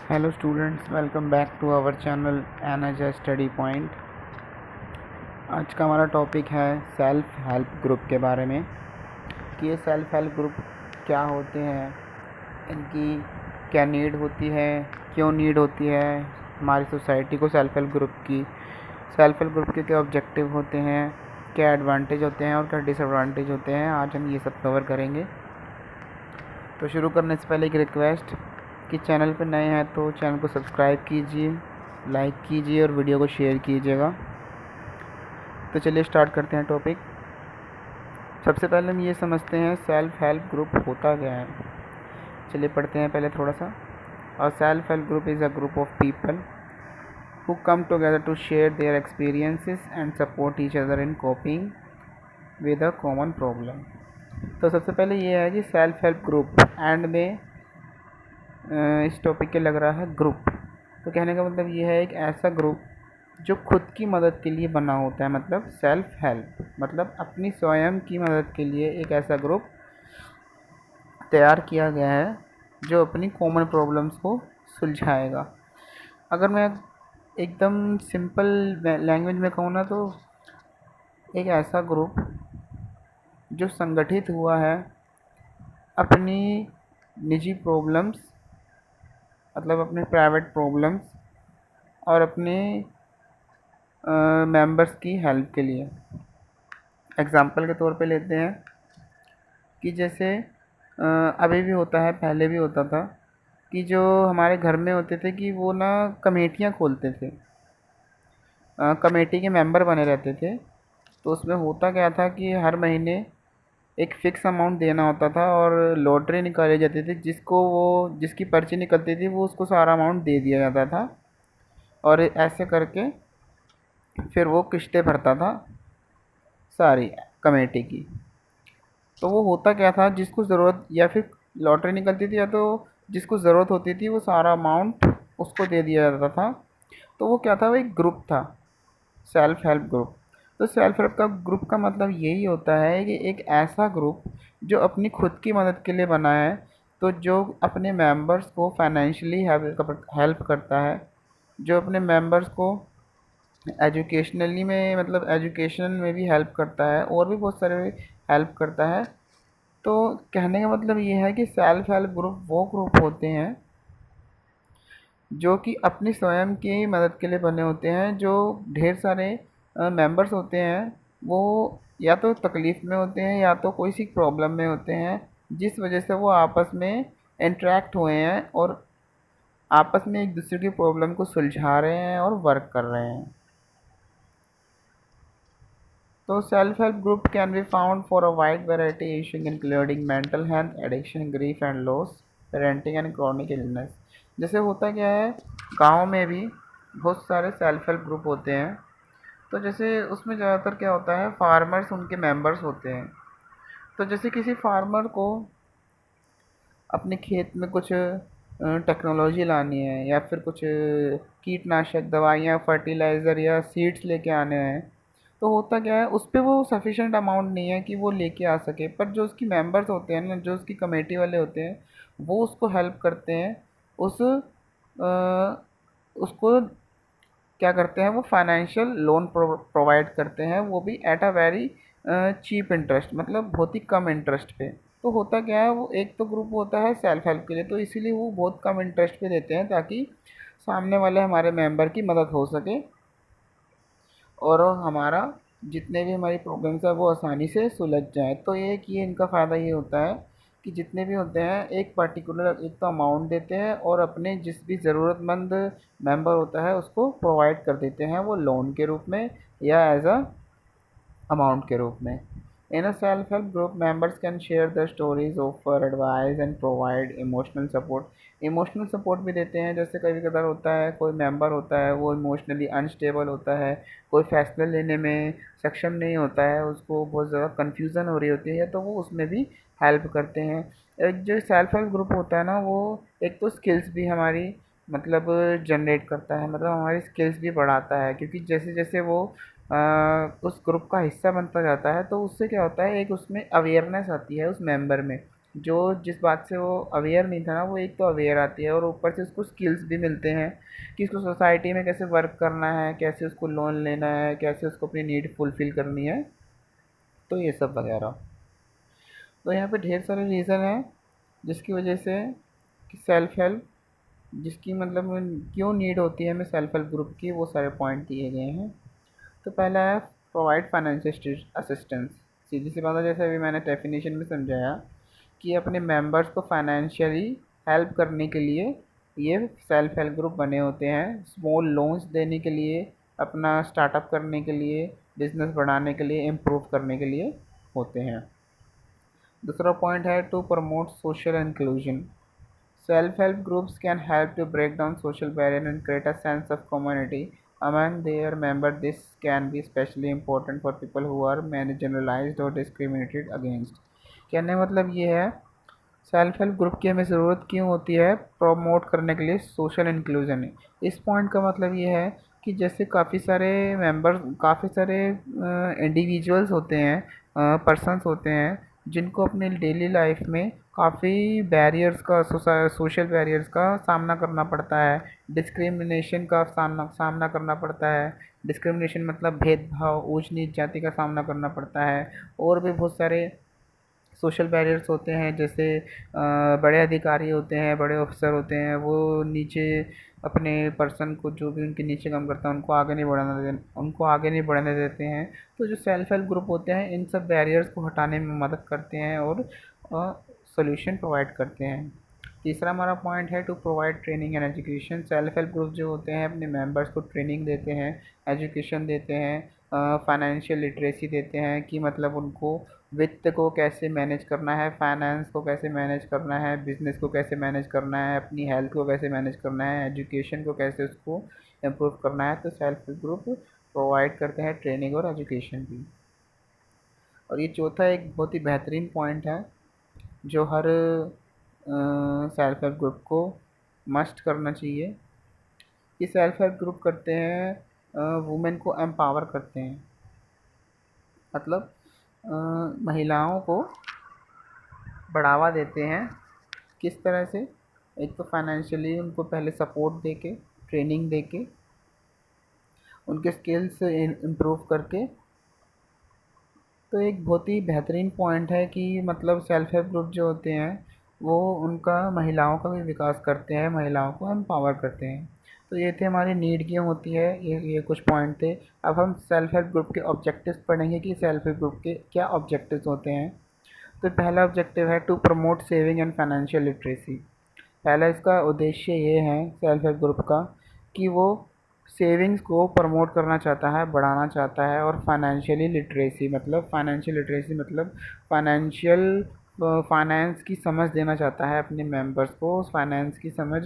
Hello students, welcome back to our channel NH study point. आज का हमारा topic है सेल्फ हेल्प ग्रुप के बारे में कि ये सेल्फ हेल्प ग्रुप क्या होते हैं, इनकी क्या नीड होती है, क्यों नीड होती है हमारी सोसाइटी को। सेल्फ हेल्प ग्रुप के क्या ऑब्जेक्टिव होते हैं, क्या एडवांटेज होते हैं और क्या डिसएडवांटेज होते हैं, आज हम ये सब कवर करेंगे। तो शुरू करने से पहले एक रिक्वेस्ट कि चैनल पर नए हैं तो चैनल को सब्सक्राइब कीजिए, लाइक कीजिए और वीडियो को शेयर कीजिएगा। तो चलिए स्टार्ट करते हैं टॉपिक। सबसे पहले हम ये समझते हैं सेल्फ हेल्प ग्रुप होता क्या है। चलिए पढ़ते हैं पहले थोड़ा सा। और self help group is a group of people who come together to share their experiences and support each other in coping with a common problem। तो सबसे पहले ये है कि सेल्फ हेल्प ग्रुप एंड में इस टॉपिक के लग रहा है ग्रुप। तो कहने का मतलब ये है एक ऐसा ग्रुप जो खुद की मदद के लिए बना होता है, मतलब सेल्फ हेल्प मतलब अपनी स्वयं की मदद के लिए एक ऐसा ग्रुप तैयार किया गया है जो अपनी कॉमन प्रॉब्लम्स को सुलझाएगा। अगर मैं एकदम सिंपल लैंग्वेज में कहूँ ना, तो एक ऐसा ग्रुप जो संगठित हुआ है अपनी निजी प्रॉब्लम्स, मतलब अपने प्राइवेट प्रॉब्लम्स और अपने मेंबर्स की हेल्प के लिए। एग्ज़ाम्पल के तौर पे लेते हैं कि जैसे अभी भी होता है, पहले भी होता था कि जो हमारे घर में होते थे कि वो ना कमेटियाँ खोलते थे, कमेटी के मेंबर बने रहते थे। तो उसमें होता क्या था कि हर महीने एक फ़िक्स अमाउंट देना होता था और लॉटरी निकाली जाती थी, जिसकी पर्ची निकलती थी वो उसको सारा अमाउंट दे दिया जाता था और ऐसे करके फिर वो किस्तें भरता था सारी कमेटी की। तो वो होता क्या था, जिसको ज़रूरत या फिर लॉटरी निकलती थी या तो जिसको ज़रूरत होती थी वो सारा अमाउंट उसको दे दिया जाता था। तो वो क्या था, वो एक ग्रुप था, सेल्फ हेल्प ग्रुप। तो सेल्फ हेल्प का ग्रुप का मतलब यही होता है कि एक ऐसा ग्रुप जो अपनी खुद की मदद के लिए बना है, तो जो अपने मेंबर्स को फाइनेंशियली हेल्प करता है, जो अपने मेंबर्स को एजुकेशनली में, मतलब एजुकेशन में भी हेल्प करता है और भी बहुत सारे हेल्प करता है। तो कहने का मतलब ये है कि सेल्फ हेल्प ग्रुप वो ग्रुप होते हैं जो कि अपनी स्वयं की मदद के लिए बने होते हैं। जो ढेर सारे मेंबर्स होते हैं वो या तो तकलीफ़ में होते हैं या तो कोई सी प्रॉब्लम में होते हैं, जिस वजह से वो आपस में इंटरेक्ट हुए हैं और आपस में एक दूसरे की प्रॉब्लम को सुलझा रहे हैं और वर्क कर रहे हैं। So self-help group can be found for a wide variety issues including mental health, addiction, grief and loss, parenting and chronic illness। जैसे होता क्या है, गांव में भी बहुत सारे सेल्फ हेल्प ग्रुप होते हैं। तो जैसे उसमें ज़्यादातर क्या होता है, फार्मर्स उनके मेंबर्स होते हैं। तो जैसे किसी फार्मर को अपने खेत में कुछ टेक्नोलॉजी लानी है या फिर कुछ कीटनाशक दवाइयाँ, फर्टिलाइज़र या सीड्स लेके आने हैं, तो होता क्या है, उस पे वो सफिशिएंट अमाउंट नहीं है कि वो लेके आ सके। पर जो उसकी मेंबर्स होते हैं ना, जो उसकी कमेटी वाले होते हैं, वो उसको हेल्प करते हैं। उस उसको क्या करते हैं, वो फाइनेंशियल लोन प्रोवाइड करते हैं, वो भी at a very cheap interest, मतलब बहुत ही कम इंटरेस्ट पे। तो होता क्या है, वो एक तो ग्रुप होता है सेल्फ हेल्प के लिए, तो इसीलिए वो बहुत कम इंटरेस्ट पे देते हैं ताकि सामने वाले हमारे मेंबर की मदद हो सके और हमारा जितने भी हमारी प्रॉब्लम्स है वो आसानी से सुलझ जाए। तो एक ये इनका फ़ायदा ये होता है कि जितने भी होते हैं एक पर्टिकुलर एक तो अमाउंट देते हैं और अपने जिस भी ज़रूरतमंद मेंबर होता है उसको प्रोवाइड कर देते हैं, वो लोन के रूप में या एज अ अमाउंट के रूप में। In a self help group members can share the stories, offer advice and provide emotional support. Emotional support भी देते हैं, जैसे कभी कभार होता है कोई मेंबर होता है वो इमोशनली अनस्टेबल होता है, कोई फैसला लेने में सक्षम नहीं होता है, उसको बहुत ज़्यादा कन्फ्यूज़न हो रही होती है, तो वो उसमें भी हेल्प करते हैं। एक जो सेल्फ हेल्प ग्रुप होता है ना, वो एक तो स्किल्स भी हमारी मतलब जनरेट करता है, मतलब हमारी स्किल्स भी बढ़ाता है, क्योंकि जैसे जैसे वो उस ग्रुप का हिस्सा बनता जाता है तो उससे क्या होता है, एक उसमें अवेयरनेस आती है उस मेंबर में। जो जिस बात से वो अवेयर नहीं था ना, वो एक तो अवेयर आती है और ऊपर से उसको स्किल्स भी मिलते हैं कि उसको सोसाइटी में कैसे वर्क करना है, कैसे उसको लोन लेना है, कैसे उसको अपनी नीड फुलफ़िल करनी है, तो ये सब वगैरह। तो यहाँ पे ढेर सारे रीज़न हैं जिसकी वजह से कि सेल्फ हेल्प जिसकी मतलब क्यों नीड होती है हमें सेल्फ हेल्प ग्रुप की, वो सारे पॉइंट दिए गए हैं। तो पहला है प्रोवाइड फाइनेंशियल असिस्टेंस। सीधी सी बात है, जैसे अभी मैंने डेफिनेशन में समझाया कि अपने मेंबर्स को फाइनेंशियली हेल्प करने के लिए ये सेल्फ हेल्प ग्रुप बने होते हैं। स्मॉल लोन्स देने के लिए, अपना स्टार्टअप करने के लिए, बिजनेस बढ़ाने के लिए, इम्प्रूव करने के लिए होते हैं। दूसरा पॉइंट है to promote social inclusion. Self-help groups can help to break down social barriers and create a sense of community among their members. This can be especially important for people who are marginalized or discriminated against. कहने का मतलब ये है, self help group की हमें ज़रूरत क्यों होती है? प्रमोट करने के लिए सोशल इंक्लूजन है। इस पॉइंट का मतलब ये है कि जैसे काफ़ी सारे इंडिविजुअल्स होते हैं, पर्सन्स होते हैं जिनको अपने डेली लाइफ में काफ़ी बैरियर्स का, सोशल बैरियर्स का सामना करना पड़ता है, डिस्क्रिमिनेशन का सामना करना पड़ता है। डिस्क्रिमिनेशन मतलब भेदभाव, ऊंच नीच जाति का सामना करना पड़ता है। और भी बहुत सारे सोशल बैरियर्स होते हैं, जैसे बड़े अधिकारी होते हैं, बड़े ऑफिसर होते हैं, वो नीचे अपने पर्सन को, जो भी उनके नीचे काम करता है, उनको आगे नहीं बढ़ने देते हैं। तो जो सेल्फ हेल्प ग्रुप होते हैं इन सब बैरियर्स को हटाने में मदद करते हैं और सॉल्यूशन प्रोवाइड करते हैं। तीसरा हमारा पॉइंट है to provide training and education. Self help group जो होते हैं अपने मेंबर्स को ट्रेनिंग देते हैं, एजुकेशन देते हैं, फाइनेंशियल लिटरेसी देते हैं कि मतलब उनको वित्त को कैसे मैनेज करना है, फाइनेंस को कैसे मैनेज करना है, बिजनेस को कैसे मैनेज करना है, अपनी हेल्थ को कैसे मैनेज करना है, एजुकेशन को कैसे उसको इम्प्रूव करना है। तो सेल्फ हेल्प ग्रुप प्रोवाइड करते हैं ट्रेनिंग और एजुकेशन भी। और ये चौथा एक बहुत ही बेहतरीन पॉइंट है जो हर सेल्फ हेल्प ग्रुप को मस्ट करना चाहिए। ये सेल्फ हेल्प ग्रुप करते हैं, वुमेन को एम्पावर करते हैं, मतलब महिलाओं को बढ़ावा देते हैं। किस तरह से? एक तो फाइनेंशियली उनको पहले सपोर्ट दे के, ट्रेनिंग दे के, उनके स्किल्स इम्प्रूव करके। तो एक बहुत ही बेहतरीन पॉइंट है कि मतलब सेल्फ हेल्प ग्रुप जो होते हैं वो उनका महिलाओं का भी विकास करते हैं, महिलाओं को एम्पावर करते हैं। तो ये थे हमारी नीड क्यों होती है, ये कुछ पॉइंट थे। अब हम सेल्फ हेल्प ग्रुप के ऑब्जेक्टिव्स पढ़ेंगे कि सेल्फ हेल्प ग्रुप के क्या ऑब्जेक्टिव्स होते हैं। तो पहला ऑब्जेक्टिव है to promote saving and financial literacy. पहला इसका उद्देश्य ये है सेल्फ हेल्प ग्रुप का कि वो सेविंग्स को प्रमोट करना चाहता है, बढ़ाना चाहता है, और फाइनेंशियल लिटरेसी मतलब फाइनेंशियल फाइनेंस की समझ देना चाहता है अपने मेंबर्स को, फाइनेंस की समझ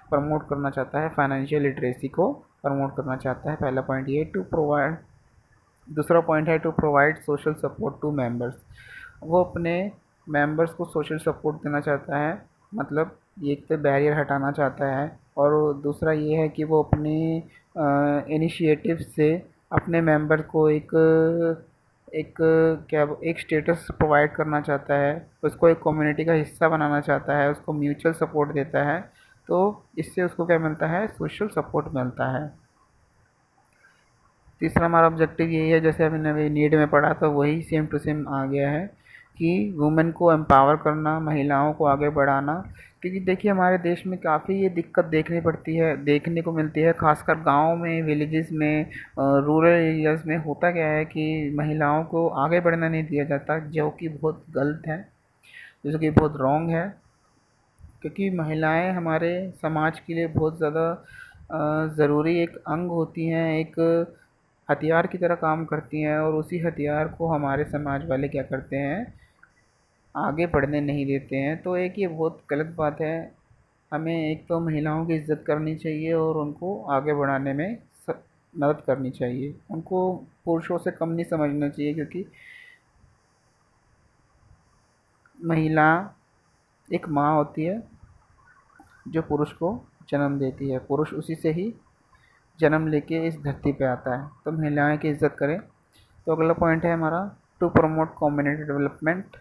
प्रमोट करना चाहता है, फाइनेंशियल लिटरेसी को प्रमोट करना चाहता है। पहला पॉइंट ये टू प्रोवाइड। दूसरा पॉइंट है to provide social support to members. वो अपने मेंबर्स को सोशल सपोर्ट देना चाहता है, मतलब एक तो बैरियर हटाना चाहता है, और दूसरा ये है कि वो अपने इनिशिएटिव से अपने मेंबर को एक क्या एक स्टेटस प्रोवाइड करना चाहता है, उसको एक कम्युनिटी का हिस्सा बनाना चाहता है, उसको म्यूचुअल सपोर्ट देता है। तो इससे उसको क्या मिलता है? सोशल सपोर्ट मिलता है। तीसरा हमारा ऑब्जेक्टिव यही है, जैसे अभी नवी नीड में पढ़ा तो वही सेम टू सेम आ गया है कि वुमेन को एम्पावर करना, महिलाओं को आगे बढ़ाना। क्योंकि देखिए हमारे देश में काफ़ी ये दिक्कत देखने को मिलती है, खासकर गांव में, विलेजेस में, रूरल एरियाज़ में होता क्या है कि महिलाओं को आगे बढ़ना नहीं दिया जाता, जो कि बहुत गलत है, जो कि बहुत रॉन्ग है। क्योंकि महिलाएं हमारे समाज के लिए बहुत ज़्यादा ज़रूरी एक अंग होती हैं, एक हथियार की तरह काम करती हैं, और उसी हथियार को हमारे समाज वाले क्या करते हैं? आगे बढ़ने नहीं देते हैं। तो एक ये बहुत गलत बात है। हमें एक तो महिलाओं की इज़्ज़त करनी चाहिए और उनको आगे बढ़ाने में मदद करनी चाहिए। उनको पुरुषों से कम नहीं समझना चाहिए, क्योंकि महिला एक माँ होती है जो पुरुष को जन्म देती है, पुरुष उसी से ही जन्म लेके इस धरती पे आता है। तो महिलाएं की इज़्ज़त करें। तो अगला पॉइंट है हमारा to promote community development.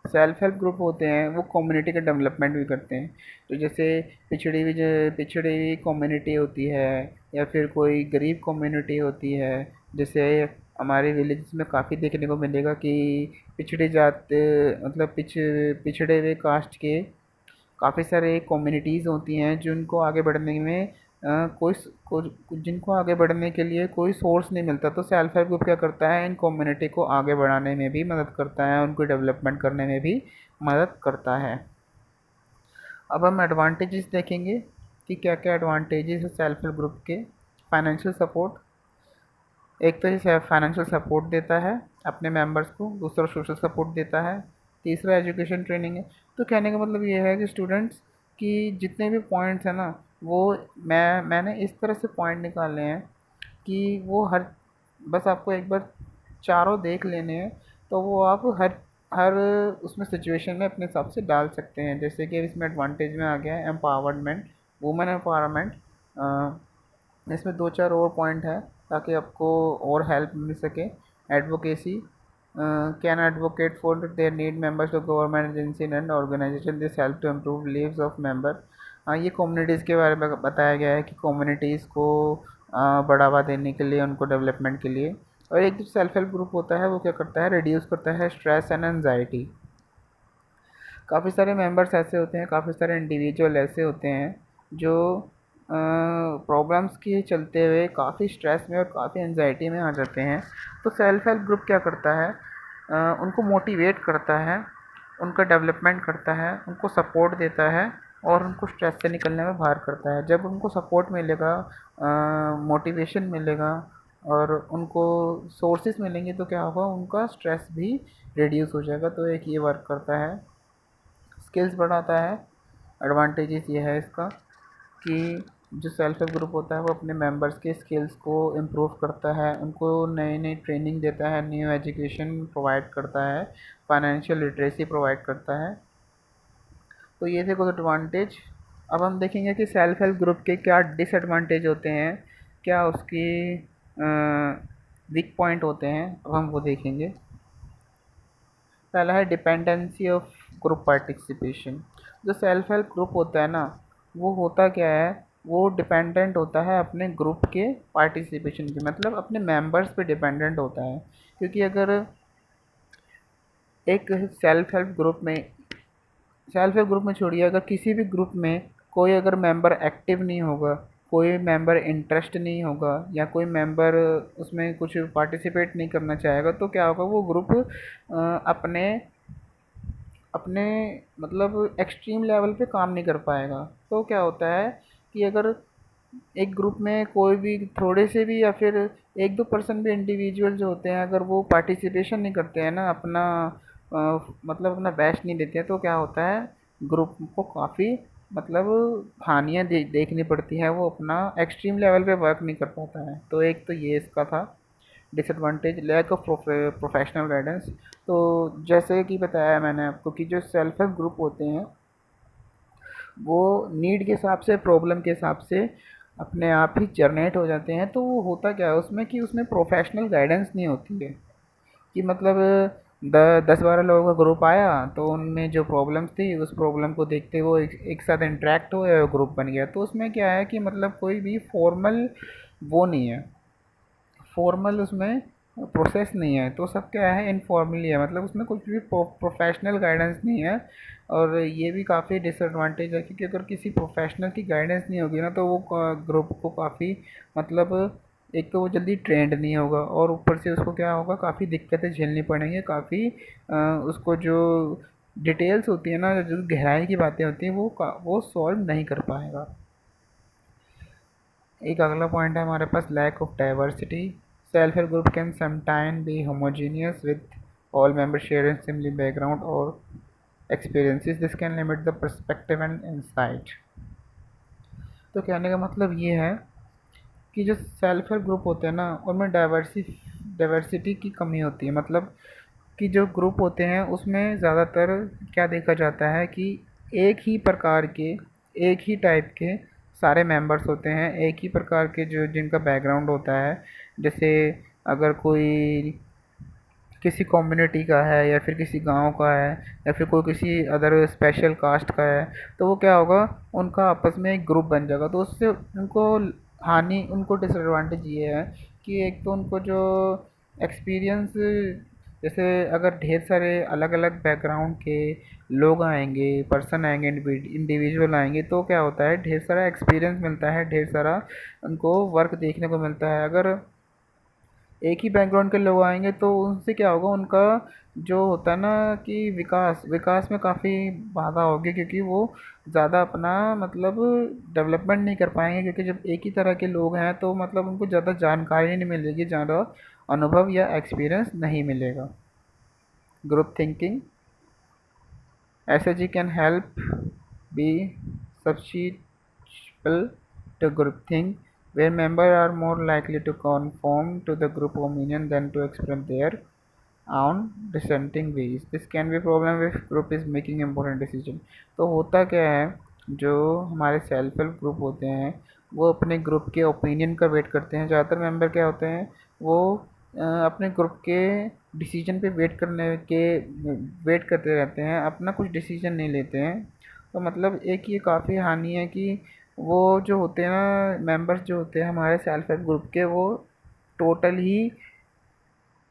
Self help group होते हैं वो कम्युनिटी का डेवलपमेंट भी करते हैं। तो जैसे पिछड़ी हुई कम्युनिटी होती है या फिर कोई गरीब कम्युनिटी होती है, जैसे हमारे विलेज में काफ़ी देखने को मिलेगा कि पिछड़ी जात मतलब पिछड़े हुए कास्ट के काफ़ी सारे कम्युनिटीज़ होती हैं जिनको आगे बढ़ने में जिनको आगे बढ़ने के लिए कोई सोर्स नहीं मिलता। तो सेल्फ हेल्प ग्रुप क्या करता है, इन कम्युनिटी को आगे बढ़ाने में भी मदद करता है, उनको डेवलपमेंट करने में भी मदद करता है। अब हम एडवांटेजेस देखेंगे कि क्या क्या एडवांटेजेस है सेल्फ हेल्प ग्रुप के। फाइनेंशियल सपोर्ट, एक तो ये फाइनेंशियल सपोर्ट देता है अपने मेंबर्स को, दूसरा सोशल सपोर्ट देता है, तीसरा एजुकेशन ट्रेनिंग है। तो कहने का मतलब ये है कि स्टूडेंट्स की जितने भी पॉइंट्स हैं ना, वो मैंने इस तरह से पॉइंट निकाले हैं कि वो हर बस आपको एक बार चारों देख लेने हैं, तो वो आप हर हर उसमें सिचुएशन में अपने हिसाब से डाल सकते हैं। जैसे कि इसमें एडवांटेज में आ गया है एम्पावरमेंट, वुमेन एम्पावरमेंट। इसमें दो चार और पॉइंट है ताकि आपको और हेल्प मिल सके। Advocacy, can advocate for their need members to government agency and organization, this help to improve lives of member. ये कम्युनिटीज़ के बारे में बताया गया है कि कम्युनिटीज़ को बढ़ावा देने के लिए, उनको डेवलपमेंट के लिए। और एक जो सेल्फ हेल्प ग्रुप होता है वो क्या करता है, रिड्यूस करता है स्ट्रेस एंड एनजाइटी। काफ़ी सारे मेंबर्स ऐसे होते हैं, काफ़ी सारे इंडिविजुअल ऐसे होते हैं जो प्रॉब्लम्स के चलते हुए काफ़ी स्ट्रेस में और काफ़ी एनजाइटी में आ जाते हैं। तो सेल्फ हेल्प ग्रुप क्या करता है, उनको मोटिवेट करता है, उनका डेवलपमेंट करता है, उनको सपोर्ट देता है और उनको स्ट्रेस से निकलने में बाहर करता है। जब उनको सपोर्ट मिलेगा, मोटिवेशन मिलेगा और उनको सोर्सेज मिलेंगे तो क्या होगा, उनका स्ट्रेस भी रिड्यूस हो जाएगा। तो एक ये वर्क करता है। स्किल्स बढ़ाता है, एडवांटेजेस ये है इसका कि जो सेल्फ हेल्प ग्रुप होता है वो अपने मेंबर्स के स्किल्स को इम्प्रूव करता है, उनको नई नई ट्रेनिंग देता है, न्यू एजुकेशन प्रोवाइड करता है, फाइनेंशियल लिटरेसी प्रोवाइड करता है। तो ये थे कुछ एडवांटेज। अब हम देखेंगे कि सेल्फ हेल्प ग्रुप के क्या डिसएडवांटेज होते हैं, क्या उसकी वीक पॉइंट होते हैं, अब हम वो देखेंगे। पहला है डिपेंडेंसी ऑफ ग्रुप पार्टिसिपेशन। जो सेल्फ हेल्प ग्रुप होता है ना, वो होता क्या है, वो डिपेंडेंट होता है अपने ग्रुप के पार्टिसिपेशन के, मतलब अपने मेंबर्स पे डिपेंडेंट होता है। क्योंकि अगर एक सेल्फ हेल्प ग्रुप में छोड़िए, अगर किसी भी ग्रुप में कोई अगर मेंबर एक्टिव नहीं होगा, कोई मेंबर इंटरेस्ट नहीं होगा या कोई मेंबर उसमें कुछ पार्टिसिपेट नहीं करना चाहेगा, तो क्या होगा, वो ग्रुप अपने अपने मतलब एक्सट्रीम लेवल पे काम नहीं कर पाएगा। तो क्या होता है कि अगर एक ग्रुप में कोई भी थोड़े से भी या फिर एक दो पर्सन भी इंडिविजुअल जो होते हैं, अगर वो पार्टिसिपेशन नहीं करते हैं ना, अपना मतलब अपना बेस्ट नहीं देते हैं, तो क्या होता है, ग्रुप को काफ़ी मतलब हानियाँ देखनी पड़ती है, वो अपना एक्सट्रीम लेवल पे वर्क नहीं कर पाता है। तो एक तो ये इसका था disadvantage, lack of professional guidance. तो जैसे कि बताया मैंने आपको कि जो सेल्फ हेल्प ग्रुप होते हैं वो नीड के हिसाब से, प्रॉब्लम के हिसाब से अपने आप ही जनरेट हो जाते हैं। तो वो होता क्या है उसमें कि उसमें प्रोफेशनल गाइडेंस नहीं होती है कि मतलब 10-12 लोगों का ग्रुप आया तो उनमें जो प्रॉब्लम्स थी उस प्रॉब्लम को देखते वो एक साथ इंटरेक्ट हुए और ग्रुप बन गया। तो उसमें क्या है कि मतलब कोई भी फॉर्मल वो नहीं है, फॉर्मल उसमें प्रोसेस नहीं है। तो सब क्या है, इनफॉर्मली है, मतलब उसमें कुछ भी प्रोफेशनल गाइडेंस नहीं है। और ये भी काफ़ी डिसएडवांटेज है क्योंकि अगर किसी प्रोफेशनल की गाइडेंस नहीं होगी ना, तो वो ग्रुप को काफ़ी मतलब एक तो वो जल्दी ट्रेंड नहीं होगा और ऊपर से उसको क्या होगा, काफ़ी दिक्कतें झेलनी पड़ेंगी, काफ़ी उसको जो डिटेल्स होती है ना, जो गहराई की बातें होती हैं वो सॉल्व नहीं कर पाएगा। एक अगला पॉइंट है हमारे पास, lack of diversity. Self help group can sometime be homogeneous with all members sharing similar background और experiences. This can limit the perspective and insight. तो कहने का मतलब ये है कि जो सेल्फ हेल्प ग्रुप होते हैं ना, उनमें डाइवर्सिटी की कमी होती है। मतलब कि जो ग्रुप होते हैं उसमें ज़्यादातर क्या देखा जाता है कि एक ही प्रकार के, एक ही टाइप के सारे मेंबर्स होते हैं, एक ही प्रकार के जो जिनका बैकग्राउंड होता है। जैसे अगर कोई किसी कम्युनिटी का है या फिर किसी गांव का है या फिर कोई किसी अदर स्पेशल कास्ट का है, तो वो क्या होगा, उनका आपस में एक ग्रुप बन जाएगा। तो उससे उनको उनको डिसएडवांटेज ये है कि एक तो उनको जो एक्सपीरियंस, जैसे अगर ढेर सारे अलग अलग बैकग्राउंड के लोग आएंगे, पर्सन आएंगे, इंडिविजुअल आएंगे, तो क्या होता है, ढेर सारा एक्सपीरियंस मिलता है, ढेर सारा उनको वर्क देखने को मिलता है। अगर एक ही बैकग्राउंड के लोग आएंगे तो उनसे क्या होगा, उनका जो होता है ना कि विकास विकास में काफ़ी बाधा होगी, क्योंकि वो ज़्यादा अपना मतलब डेवलपमेंट नहीं कर पाएंगे, क्योंकि जब एक ही तरह के लोग हैं तो मतलब उनको ज़्यादा जानकारी नहीं मिलेगी, ज़्यादा अनुभव या एक्सपीरियंस नहीं मिलेगा। Group thinking, SHG can help be susceptible to groupthink, where members are more likely to conform to the group opinion than to express their own dissenting views. This can be a problem if group is making important decision. तो होता क्या है, जो हमारे self help group होते हैं वो अपने ग्रुप के ओपिनियन का वेट करते हैं। ज़्यादातर मेंबर क्या होते हैं, वो अपने ग्रुप के डिसीजन पे वेट करते रहते हैं, अपना कुछ डिसीजन नहीं लेते हैं। तो मतलब एक ये काफ़ी हानि है कि वो जो होते हैं ना, मेंबर्स जो होते हैं हमारे सेल्फ हेल्प ग्रुप के, वो टोटल ही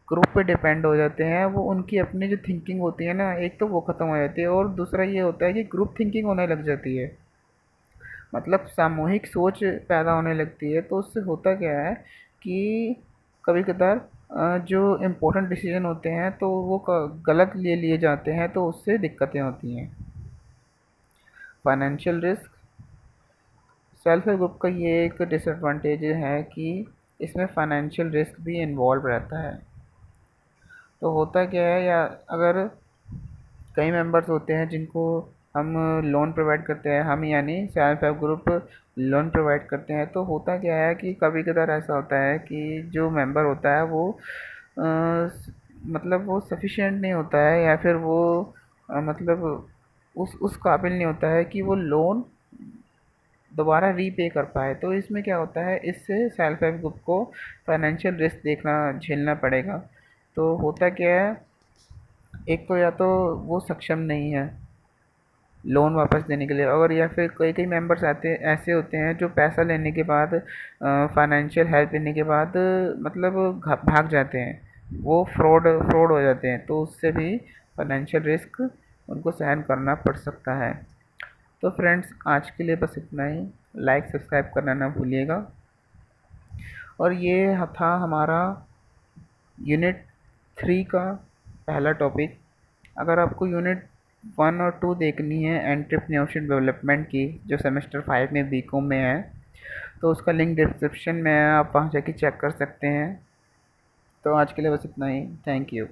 ग्रुप पे डिपेंड हो जाते हैं। वो उनकी अपनी जो थिंकिंग होती है ना, एक तो वो ख़त्म हो जाती है, और दूसरा ये होता है कि ग्रुप थिंकिंग होने लग जाती है, मतलब सामूहिक सोच पैदा होने लगती है। तो उससे होता क्या है कि कभी कदार जो इम्पोर्टेंट डिसीजन होते हैं तो वो गलत ले लिए जाते हैं, तो उससे दिक्कतें होती हैं। Financial risk, self help group का ये एक डिसएडवांटेज है कि इसमें फाइनेंशियल रिस्क भी इन्वॉल्व रहता है। तो होता क्या है, या अगर कई मेंबर्स होते हैं जिनको हम लोन प्रोवाइड करते हैं, हम यानी self help group loan provide करते हैं, तो होता क्या है कि कभी कदार ऐसा होता है कि जो मेंबर होता है वो मतलब वो सफिशिएंट नहीं होता है, या फिर वो मतलब उस काबिल नहीं होता है कि वो लोन दोबारा रीपे कर पाए। तो इसमें क्या होता है, इससे सेल्फ हेल्प ग्रुप को फाइनेंशियल रिस्क झेलना पड़ेगा। तो होता क्या है, एक तो या तो वो सक्षम नहीं है लोन वापस देने के लिए, और या फिर कई कई मेंबर्स ऐसे होते हैं जो पैसा लेने के बाद, फाइनेंशियल हेल्प लेने के बाद मतलब भाग जाते हैं, वो फ्रॉड हो जाते हैं। तो उससे भी फाइनेंशियल रिस्क उनको सहन करना पड़ सकता है। तो फ्रेंड्स, आज के लिए बस इतना ही। लाइक सब्सक्राइब करना ना भूलिएगा। और ये था हमारा यूनिट 3 का पहला टॉपिक। अगर आपको यूनिट 1 और 2 देखनी है एंटरप्रेन्योरशिप डेवलपमेंट की, जो सेमेस्टर 5 में बीकॉम में है, तो उसका लिंक डिस्क्रिप्शन में है, आप वहाँ जाके चेक कर सकते हैं। तो आज के लिए बस इतना ही। Thank you.